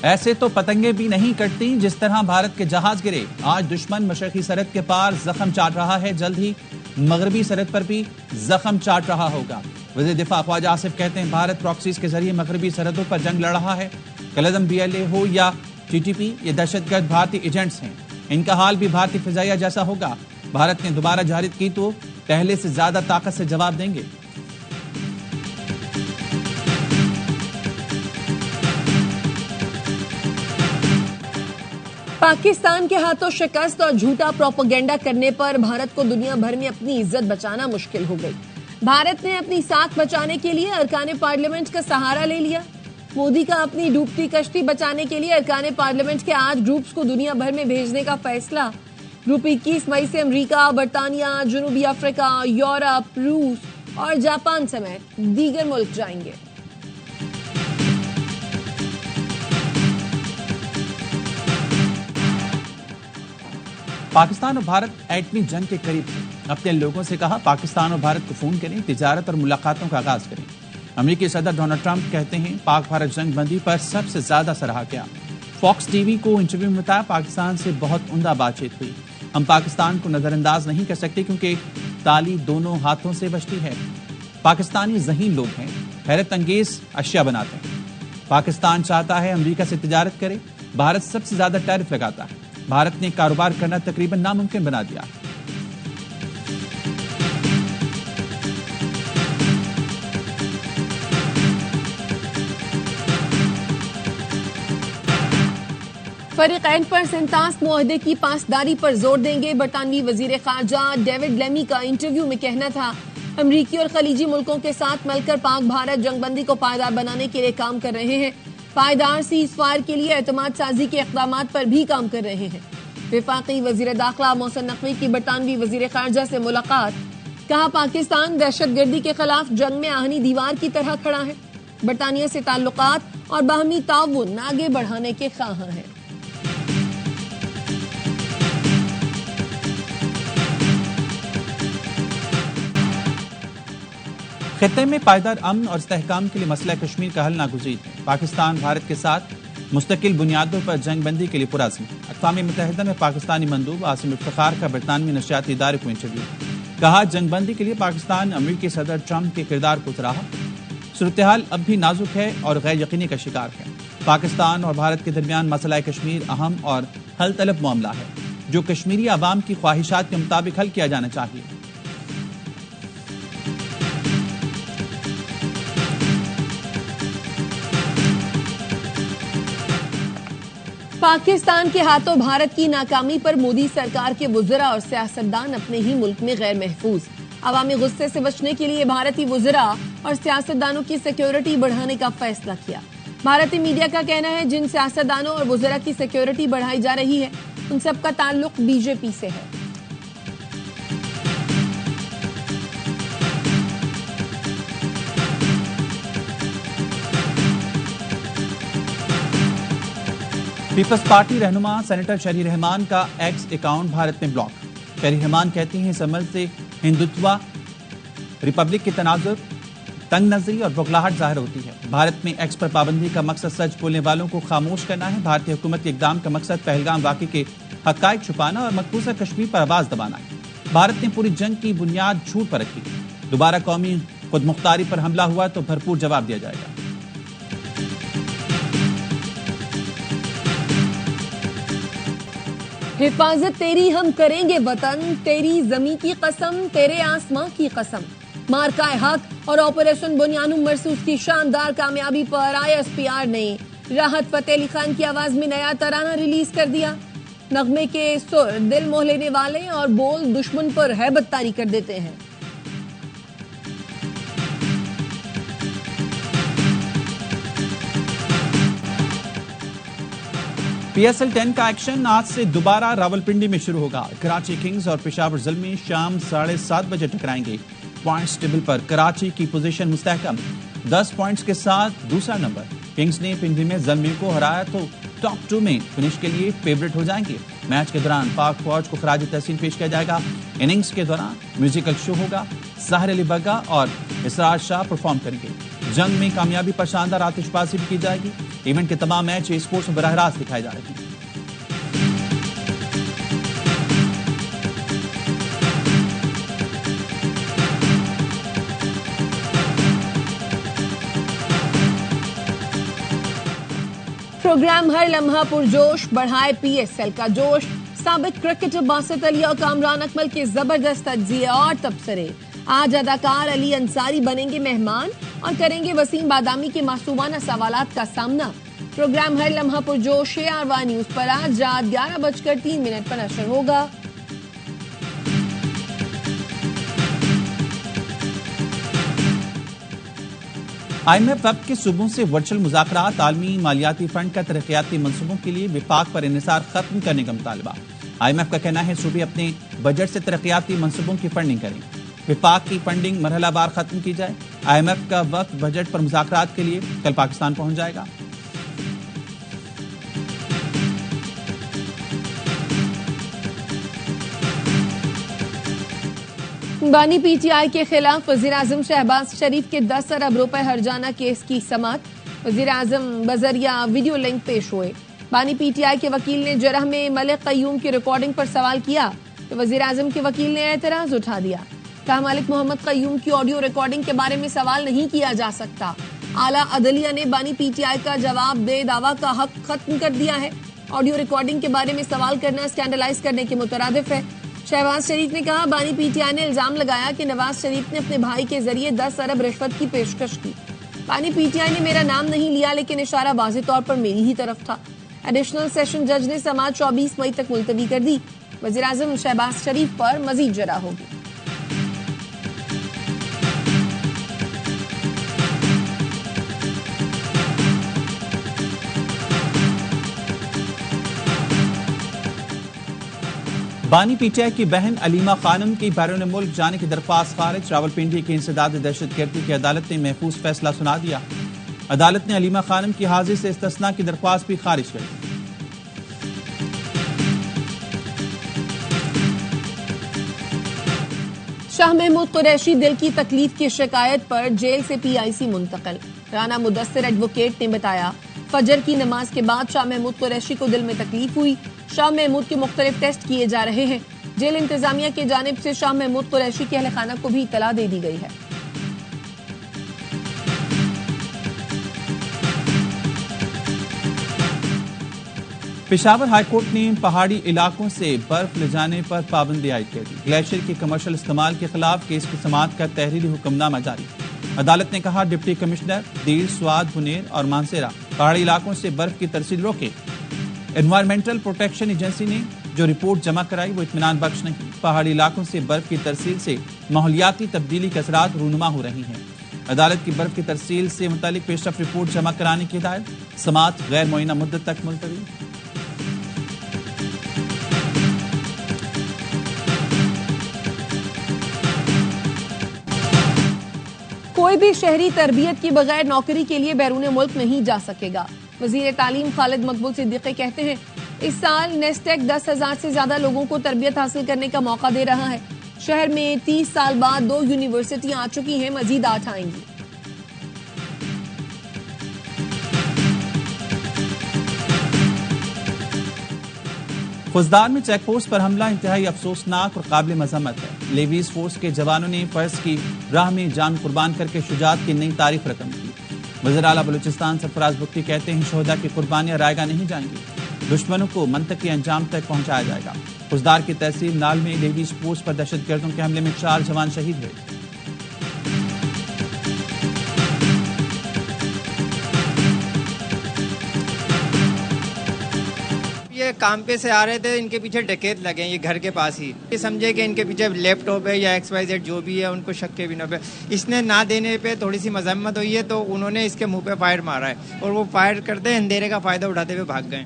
ایسے تو پتنگیں بھی نہیں کٹتی جس طرح بھارت کے جہاز گرے. آج دشمن مشرقی سرحد کے پار زخم چاٹ رہا ہے. جلد ہی مغربی سرحد پر بھی زخم چاٹ رہا ہوگا. وزیر دفاع خواجہ آصف کہتے ہیں بھارت پراکسیز کے ذریعے مغربی سرحدوں پر جنگ لڑ رہا ہے. کالعدم BLA ہو یا TTP، یہ دہشت گرد بھارتی ایجنٹس ہیں. ان کا حال بھی بھارتی فضائیہ جیسا ہوگا. بھارت نے دوبارہ جہاد کی تو پہلے سے زیادہ طاقت سے جواب دیں گے. پاکستان کے ہاتھوں شکست اور جھوٹا پروپیگنڈا کرنے پر بھارت کو دنیا بھر میں اپنی عزت بچانا مشکل ہو گئی. بھارت نے اپنی ساکھ بچانے کے لیے ارکان پارلیمنٹ کا سہارا لے لیا. مودی کا اپنی ڈوبتی کشتی بچانے کے لیے ارکان پارلیمنٹ کے 8 گروپس کو دنیا بھر میں بھیجنے کا فیصلہ. گروپ 21 مئی سے امریکہ، برطانیہ، جنوبی افریقہ، یورپ، روس اور جاپان سمیت دیگر ملک جائیں گے. پاکستان اور بھارت ایٹمی جنگ کے قریب تھے. اپنے لوگوں سے کہا پاکستان اور بھارت کو فون کریں، تجارت اور ملاقاتوں کا آغاز کریں. امریکی صدر ڈونلڈ ٹرمپ کہتے ہیں پاک بھارت جنگ بندی پر سب سے زیادہ سراہا گیا. فاکس TV کو انٹرویو میں بتایا پاکستان سے بہت عمدہ بات چیت ہوئی. ہم پاکستان کو نظر انداز نہیں کر سکتے کیونکہ تالی دونوں ہاتھوں سے بجتی ہے. پاکستانی ذہین لوگ ہیں، حیرت انگیز اشیاء بناتے ہیں. پاکستان چاہتا ہے امریکہ سے تجارت کرے. بھارت سب سے زیادہ ٹیرف لگاتا ہے. بھارت نے کاروبار کرنا تقریباً ناممکن بنا دیا. فریقین پر سینتاس معاہدے کی پاسداری پر زور دیں گے. برطانوی وزیر خارجہ ڈیوڈ لیمی کا انٹرویو میں کہنا تھا امریکی اور خلیجی ملکوں کے ساتھ مل کر پاک بھارت جنگ بندی کو پائیدار بنانے کے لیے کام کر رہے ہیں. پائیدار سیز فائر کے لیے اعتماد سازی کے اقدامات پر بھی کام کر رہے ہیں. وفاقی وزیر داخلہ محسن نقوی کی برطانوی وزیر خارجہ سے ملاقات. کہا پاکستان دہشت گردی کے خلاف جنگ میں آہنی دیوار کی طرح کھڑا ہے. برطانیہ سے تعلقات اور باہمی تعاون آگے بڑھانے کے خواہاں ہیں. خطے میں پائیدار امن اور استحکام کے لیے مسئلہ کشمیر کا حل ناگزیر ہے. پاکستان بھارت کے ساتھ مستقل بنیادوں پر جنگ بندی کے لیے پرعزم. اقوام متحدہ میں پاکستانی مندوب عاصم افتخار کا برطانوی نشریاتی ادارے کو انٹرویو. کہا جنگ بندی کے لیے پاکستان امریکی صدر ٹرمپ کے کردار کو سراہا. صورتحال اب بھی نازک ہے اور غیر یقینی کا شکار ہے. پاکستان اور بھارت کے درمیان مسئلہ کشمیر اہم اور حل طلب معاملہ ہے جو کشمیری عوام کی خواہشات کے مطابق حل کیا جانا چاہیے. پاکستان کے ہاتھوں بھارت کی ناکامی پر مودی سرکار کے وزراء اور سیاستدان اپنے ہی ملک میں غیر محفوظ. عوامی غصے سے بچنے کے لیے بھارتی وزراء اور سیاستدانوں کی سیکیورٹی بڑھانے کا فیصلہ کیا. بھارتی میڈیا کا کہنا ہے جن سیاستدانوں اور وزراء کی سیکیورٹی بڑھائی جا رہی ہے ان سب کا تعلق BJP سے ہے. پیپلز پارٹی رہنما سینیٹر شہری رحمان کا ایکس اکاؤنٹ بھارت میں بلاک. شہری رحمان کہتی ہیں اس عمل سے ہندوتوا، ریپبلک کے تناظر، تنگ نظری اور بغلاہٹ ظاہر ہوتی ہے. بھارت میں ایکس پر پابندی کا مقصد سچ بولنے والوں کو خاموش کرنا ہے. بھارتی حکومت کے اقدام کا مقصد پہلگام واقعے کے حقائق چھپانا اور مقبوضہ کشمیر پر آواز دبانا ہے. بھارت نے پوری جنگ کی بنیاد جھوٹ پر رکھی. دوبارہ قومی خود مختاری پر حملہ ہوا تو بھرپور جواب دیا جائے گا. حفاظت تیری ہم کریں گے وطن، تیری زمیں کی قسم، تیرے آسماں کی قسم. مارکہ حق اور آپریشن بنیانم مرصوص کی شاندار کامیابی پر ISPR نے راحت فتح علی خان کی آواز میں نیا ترانہ ریلیز کر دیا. نغمے کے سر دل موہ لینے والے اور بول دشمن پر ہیبت طاری کر دیتے ہیں. PSL 10 کا ایکشن آج سے دوبارہ راولپنڈی میں شروع ہوگا. کراچی کنگز اور پشاور زلمی شام 7:30 بجے ٹکرائیں گے. پوائنٹس ٹیبل پر کراچی کی پوزیشن مستحکم 10 پوائنٹس کے ساتھ دوسرا نمبر. کنگز نے پنڈی میں زلمی کو ہرایا تو ٹاپ 2 میں فنش کے لیے فیورٹ ہو جائیں گے. میچ کے دوران پاک فوج کو خراج تحسین پیش کیا جائے گا. اننگز کے دوران میوزیکل شو ہوگا. ساحر علی بگا اور اسرار شاہ پرفارم کریں گے. جنگ میں کامیابی پر شاندار آتش بازی بھی کی جائے گی. ایونٹ کے تمام میچ اسپورٹس میں براہ راست دکھائے جا رہے ہیں. پروگرام ہر لمحہ پرجوش، بڑھائے پی ایس ایل کا جوش. سابق کرکٹر باسط علی اور کامران اکمل کے زبردست تجزیے اور تبصرے. آج اداکار علی انصاری بنیں گے مہمان اور کریں گے وسیم بادامی کے معصومانہ سوالات کا سامنا. پروگرام ہر لمحہ پرجوش ARY نیوز پر آج رات 11:03 پر نشر ہوگا. IMF وفد کے صوبوں سے ورچوئل مذاکرات. عالمی مالیاتی فنڈ کا ترقیاتی منصوبوں کے لیے وفاق پر انحصار ختم کرنے کا مطالبہ. IMF کا کہنا ہے صوبے اپنے بجٹ سے ترقیاتی منصوبوں کی فنڈنگ کریں. وفاق کی فنڈنگ مرحلہ وار ختم کی جائے. IMF کا وفد بجٹ پر مذاکرات کے لیے کل پاکستان پہنچ جائے گا. بانی پی ٹی آئی کے خلاف وزیراعظم شہباز شریف کے 10 ارب روپے ہرجانہ کیس کی سماعت. وزیراعظم بذریعہ ویڈیو لنک پیش ہوئے. بانی پی ٹی آئی کے وکیل نے جرح میں ملک قیوم کی ریکارڈنگ پر سوال کیا تو وزیراعظم کے وکیل نے اعتراض اٹھا دیا. کہا ملک محمد قیوم کی آڈیو ریکارڈنگ کے بارے میں سوال نہیں کیا جا سکتا. اعلیٰ عدلیہ نے بانی پی ٹی آئی کا جواب دے دعویٰ کا حق ختم کر دیا ہے. آڈیو ریکارڈنگ کے بارے میں سوال کرنا اسکینڈلائز کرنے کے مترادف ہے. شہباز شریف نے کہا بانی پی ٹی آئی نے الزام لگایا کہ نواز شریف نے اپنے بھائی کے ذریعے 10 ارب رشوت کی پیشکش کی. بانی پی ٹی آئی نے میرا نام نہیں لیا لیکن اشارہ واضح طور پر میری ہی طرف تھا. ایڈیشنل سیشن جج نے سماعت 24 مئی تک ملتوی کر دی. وزیراعظم شہباز شریف پر مزید جرح ہوگی. بانی پی ٹی آئی کی بہن علیمہ خانم کی بیرون ملک جانے کی درخواست خارج. راولپنڈی کے انسداد دہشت گردی کی عدالت نے محفوظ فیصلہ سنا دیا. عدالت نے علیمہ خانم کی حاضری سے استثناء کی درخواست بھی خارج کر دی. شاہ محمود قریشی دل کی تکلیف کی شکایت پر جیل سے PIC منتقل. رانا مدثر ایڈوکیٹ نے بتایا فجر کی نماز کے بعد شاہ محمود قریشی کو دل میں تکلیف ہوئی. شاہ محمود کے مختلف ٹیسٹ کیے جا رہے ہیں. جیل انتظامیہ کی جانب سے شاہ محمود قریشی کے اہل خانہ کو بھی اطلاع دے دی گئی ہے. پشاور ہائی کورٹ نے پہاڑی علاقوں سے برف لے جانے پر پابندی عائد کر دی. گلیشیئر کے کمرشل استعمال کے خلاف کیس کی سماعت کا تحریری حکم نامہ جاری. عدالت نے کہا ڈپٹی کمشنر دیر، سوات، بنیر اور مانسیرا پہاڑی علاقوں سے برف کی ترسیل روکے. انوائرمنٹل پروٹیکشن ایجنسی نے جو رپورٹ جمع کرائی وہ اطمینان بخش نہیں. پہاڑی علاقوں سے برف کی ترسیل سے ماحولیاتی تبدیلی کے اثرات رونما ہو رہی ہیں. عدالت کی برف کی ترسیل سے متعلق پیش رفت رپورٹ جمع کرانے کی ہدایت. سماعت غیر معینہ مدت تک ملتوی. کوئی بھی شہری تربیت کے بغیر نوکری کے لیے بیرون ملک نہیں جا سکے گا. وزیر تعلیم خالد مقبول صدیقی کہتے ہیں اس سال نیسٹیک 10,000 سے زیادہ لوگوں کو تربیت حاصل کرنے کا موقع دے رہا ہے. شہر میں 30 سال بعد 2 یونیورسٹیاں آ چکی ہیں، مزید 8 آئیں گی. خزدار میں چیک پوسٹ پر حملہ انتہائی افسوسناک اور قابل مذمت ہے. لیویز فورس کے جوانوں نے فرض کی راہ میں جان قربان کر کے شجاعت کی نئی تاریخ رقم کی. وزیر اعلیٰ بلوچستان سرفراز بگٹی کہتے ہیں شہداء کی قربانیاں رائے گاہ نہیں جائیں گی، دشمنوں کو منطقی انجام تک پہنچایا جائے گا. خزدار کی تحصیل نال میں لیویز فورس پر دہشت گردوں کے حملے میں 4 جوان شہید ہوئے. یہ کام پہ سے آ رہے تھے، ان کے پیچھے ڈکیت لگے ہیں، یہ گھر کے پاس ہی. یہ سمجھے کہ ان کے پیچھے لیپ ٹاپ ہے یا XYZ جو بھی ہے، ان کو شک کے بنا پہ اس نے نہ دینے پہ تھوڑی سی مذمت ہوئی ہے تو انہوں نے اس کے منہ پہ فائر مارا ہے اور وہ فائر کرتے اندھیرے کا فائدہ اٹھاتے ہوئے بھاگ گئے.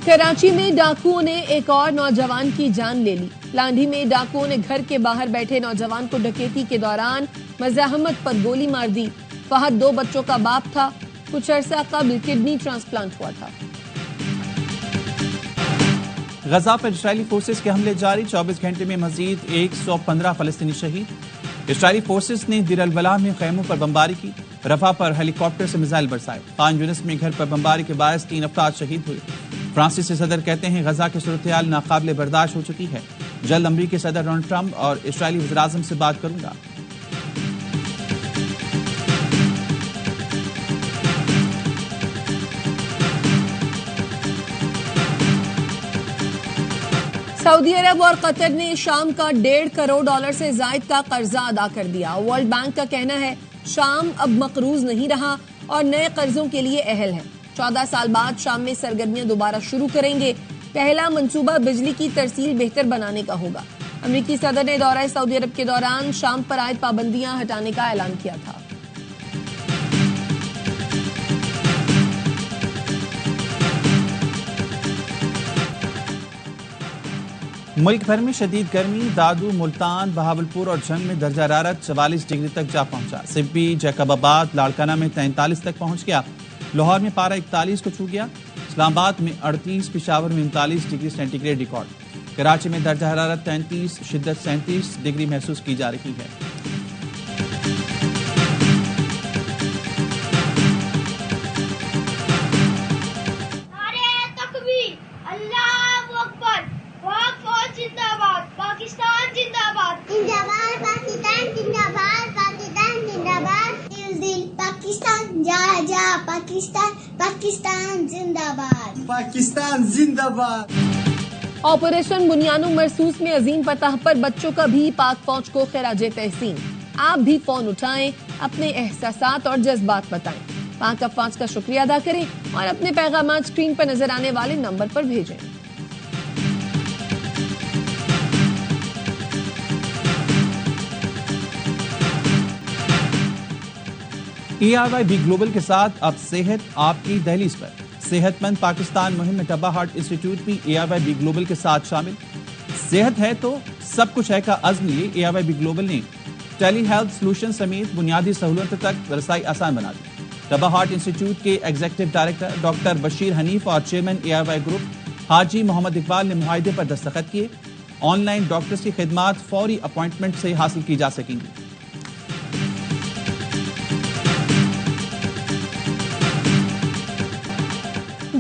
کراچی میں ڈاکوؤں نے ایک اور نوجوان کی جان لے لی. لانڈھی میں ڈاکوؤں نے گھر کے باہر بیٹھے نوجوان کو ڈکیتی کے دوران مزاحمت پر گولی مار دی. فہد 2 بچوں کا باپ تھا، کچھ عرصہ قبل کڈنی ٹرانسپلانٹ ہوا تھا. غزہ پر اسرائیلی فورسز کے حملے جاری، 24 گھنٹے میں مزید 115 فلسطینی شہید. اسرائیلی فورسز نے دیر البلح میں خیموں پر بمباری کی، رفح پر ہیلی کاپٹر سے میزائل برسائے، خان یونس میں گھر پر بمباری کے باعث 3 افراد شہید ہوئے۔ فرانسیسی صدر کہتے ہیں غزہ کی صورتحال ناقابل برداشت ہو چکی ہے، جلد امریکی صدر ڈونلڈ ٹرمپ اور اسرائیلی وزیراعظم سے بات کروں گا۔ سعودی عرب اور قطر نے شام کا $1.5 کروڑ سے زائد کا قرضہ ادا کر دیا۔ ورلڈ بینک کا کہنا ہے شام اب مقروض نہیں رہا اور نئے قرضوں کے لیے اہل ہے۔ 14 سال بعد شام میں سرگرمیاں دوبارہ شروع کریں گے۔ پہلا منصوبہ بجلی کی ترسیل بہتر بنانے کا ہوگا۔ امریکی صدر نے دورہ سعودی عرب کے دوران شام پر عائد پابندیاں ہٹانے کا اعلان کیا تھا۔ ملک بھر میں شدید گرمی، دادو، ملتان، بہاولپور اور جنگ میں درجہ حرارت 44 ڈگری تک جا پہنچا۔ سبی، جیکب آباد، لاڑکانہ میں 43 تک پہنچ گیا۔ لاہور میں پارہ 41 کو چھو گیا۔ اسلام آباد میں 38، پشاور میں 39 degree centigrade record. Karachi میں درجہ حرارت 33، شدت 37 ڈگری محسوس کی جا رہی ہے۔ پاکستان زندہ باد، پاکستان زندہ باد۔ آپریشن بنیانو مرسوس میں عظیم فتح پر بچوں کا بھی پاک فوج کو خراج تحسین۔ آپ بھی فون اٹھائیں، اپنے احساسات اور جذبات بتائیں، پاک افواج کا شکریہ ادا کریں اور اپنے پیغامات اسکرین پر نظر آنے والے نمبر پر بھیجیں۔ ERY بی گلوبل کے ساتھ اب صحت آپ کی دہلیز پر۔ صحت مند پاکستان مہم میں ٹبا ہارٹ انسٹیٹیوٹ بھی ERY بی گلوبل کے ساتھ شامل۔ صحت ہے تو سب کچھ ہے کا عزم لیے ERY بی گلوبل نے ٹیلی ہیلتھ سلوشن سمیت بنیادی سہولتوں تک رسائی آسان بنا دی۔ ٹبا ہارٹ انسٹیٹیوٹ کے executive director doctor Bashir Hanif اور چیئرمین ERY گروپ حاجی محمد اقبال نے معاہدے پر دستخط کیے۔ آن لائن ڈاکٹرز کی خدمات فوری اپوائنٹمنٹ سے حاصل کی جا سکیں گی۔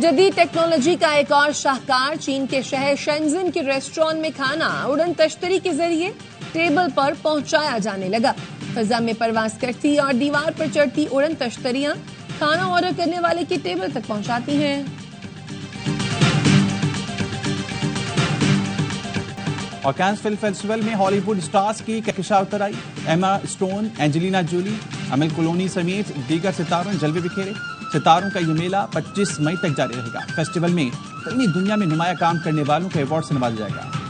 جدید ٹیکنالوجی کا ایک اور شاہکار، چین کے شہر شینزن کے ریسٹوران میں کھانا اڑن تشتری کے ذریعے ٹیبل پر پہنچایا جانے لگا۔ فضا میں پرواز کرتی اور دیوار پر چڑھتی اڑن تشتریاں کھانا آرڈر کرنے والے کی ٹیبل تک پہنچاتی ہیں۔ اور کینس فلم فیسٹیول میں ہالی ووڈ سٹارز کی کہکشاں اتر آئی۔ ایما اسٹون، اینجلینا جولی، امل کلونی سمیت دیگر ستاروں نے جلوے بکھیرے۔ ستاروں کا یہ میلہ 25 مئی تک جاری رہے گا۔ فیسٹیول میں فلمی دنیا میں نمایاں کام کرنے والوں کو ایوارڈ سے نوازا جائے گا۔